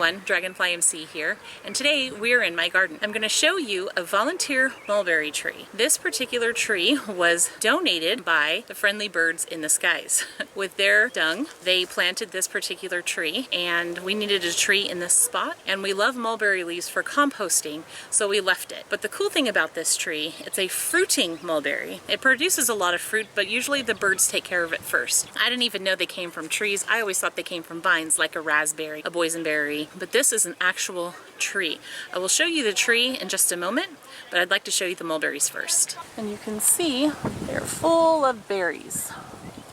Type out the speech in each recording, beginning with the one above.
everyone, DragonflyMC here, and today we're in my garden. I'm going to show you a volunteer mulberry tree. This particular tree was donated by the friendly birds in the skies. With their dung, they planted this particular tree, and we needed a tree in this spot, and we love mulberry leaves for composting, so we left it. But the cool thing about this tree, it's a fruiting mulberry. It produces a lot of fruit, but usually the birds take care of it first. I didn't even know they came from trees. I always thought they came from vines, like a raspberry, a boysenberry, but this is an actual tree. I will show you the tree in just a moment, but I'd like to show you the mulberries first. And you can see they're full of berries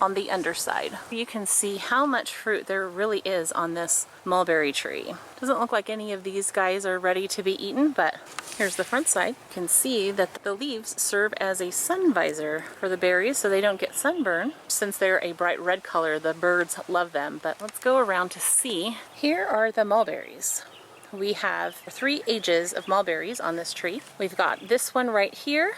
on the underside. You can see how much fruit there really is on this mulberry tree. Doesn't look like any of these guys are ready to be eaten, but here's the front side. You can see that the leaves serve as a sun visor for the berries so they don't get sunburn. Since they're a bright red color, the birds love them. But let's go around to see. Here are the mulberries. We have 3 ages of mulberries on this tree. We've got this one right here.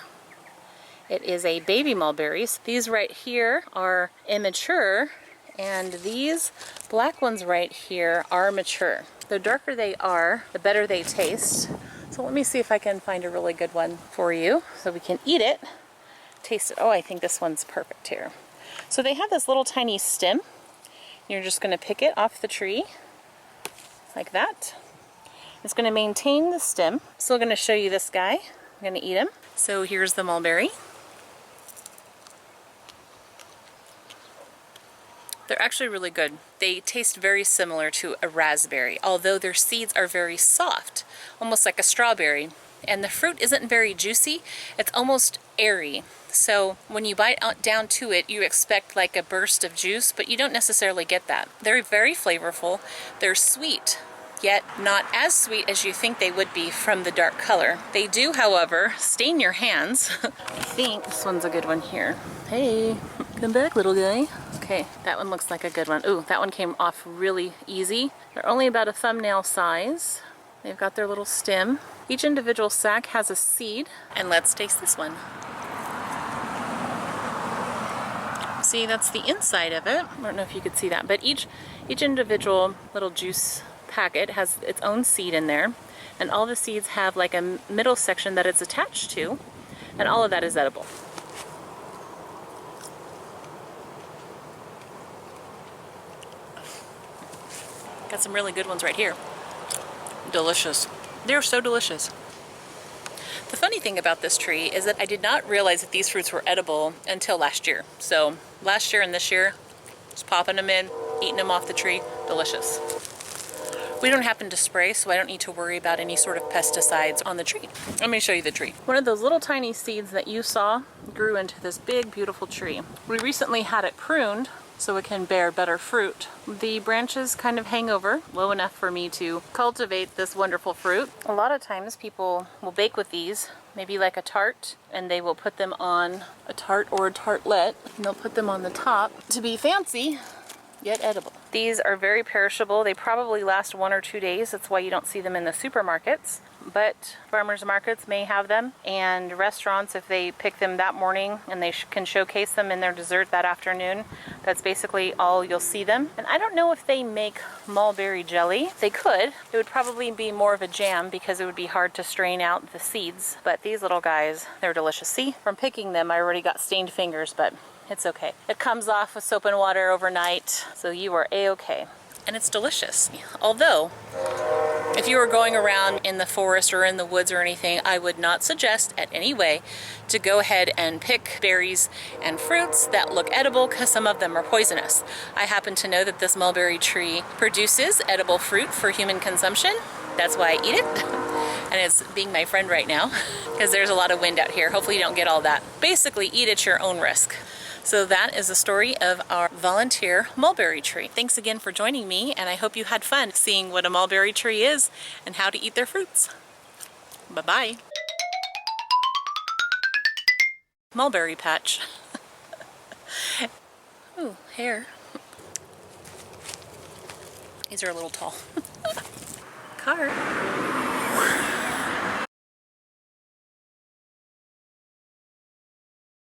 It is a baby mulberry. These right here are immature, and these black ones right here are mature. The darker they are, the better they taste. So let me see if I can find a really good one for you so we can eat it, taste it. Oh, I think this one's perfect here. So they have this little tiny stem. You're just going to pick it off the tree like that. It's going to maintain the stem. Still going to show you this guy. I'm going to eat him. So here's the mulberry. They're actually really good. They taste very similar to a raspberry, although their seeds are very soft, almost like a strawberry. And the fruit isn't very juicy, it's almost airy. So when you bite down to it, you expect like a burst of juice, but you don't necessarily get that. They're very flavorful, they're sweet, yet not as sweet as you think they would be from the dark color. They do, however, stain your hands. I think this one's a good one here. Hey, come back, little guy. Okay, that one looks like a good one. Ooh, that one came off really easy. They're only about a thumbnail size. They've got their little stem. Each individual sac has a seed. And let's taste this one. See, that's the inside of it. I don't know if you could see that, but each individual little juice packet has its own seed in there, and all the seeds have like a middle section that it's attached to, and all of that is edible. Got some really good ones right here. Delicious. They're so delicious. The funny thing about this tree is that I did not realize that these fruits were edible until last year. So last year and this year, just popping them in, eating them off the tree, delicious. We don't happen to spray, so I don't need to worry about any sort of pesticides on the tree. Let me show you the tree. One of those little tiny seeds that you saw grew into this big, beautiful tree. We recently had it pruned so it can bear better fruit. The branches kind of hang over low enough for me to cultivate this wonderful fruit. A lot of times people will bake with these, maybe like a tart, and they will put them on a tart or a tartlet, and they'll put them on the top to be fancy, yet edible. These are very perishable. They probably last 1 or 2 days. That's why you don't see them in the supermarkets. But farmers markets may have them, and restaurants, if they pick them that morning and they can showcase them in their dessert that afternoon, that's basically all you'll see them. And I don't know if they make mulberry jelly. They could. It would probably be more of a jam because it would be hard to strain out the seeds. But these little guys, they're delicious. See, from picking them, I already got stained fingers, but it's okay. It comes off with soap and water overnight, so you are a-okay. And it's delicious. Although, if you were going around in the forest or in the woods or anything, I would not suggest at any way to go ahead and pick berries and fruits that look edible, because some of them are poisonous. I happen to know that this mulberry tree produces edible fruit for human consumption. That's why I eat it. And it's being my friend right now because there's a lot of wind out here. Hopefully you don't get all that. Basically, eat at your own risk. So that is the story of our volunteer mulberry tree. Thanks again for joining me, and I hope you had fun seeing what a mulberry tree is and how to eat their fruits. Bye-bye. Mulberry patch. Ooh, hair. These are a little tall. Car.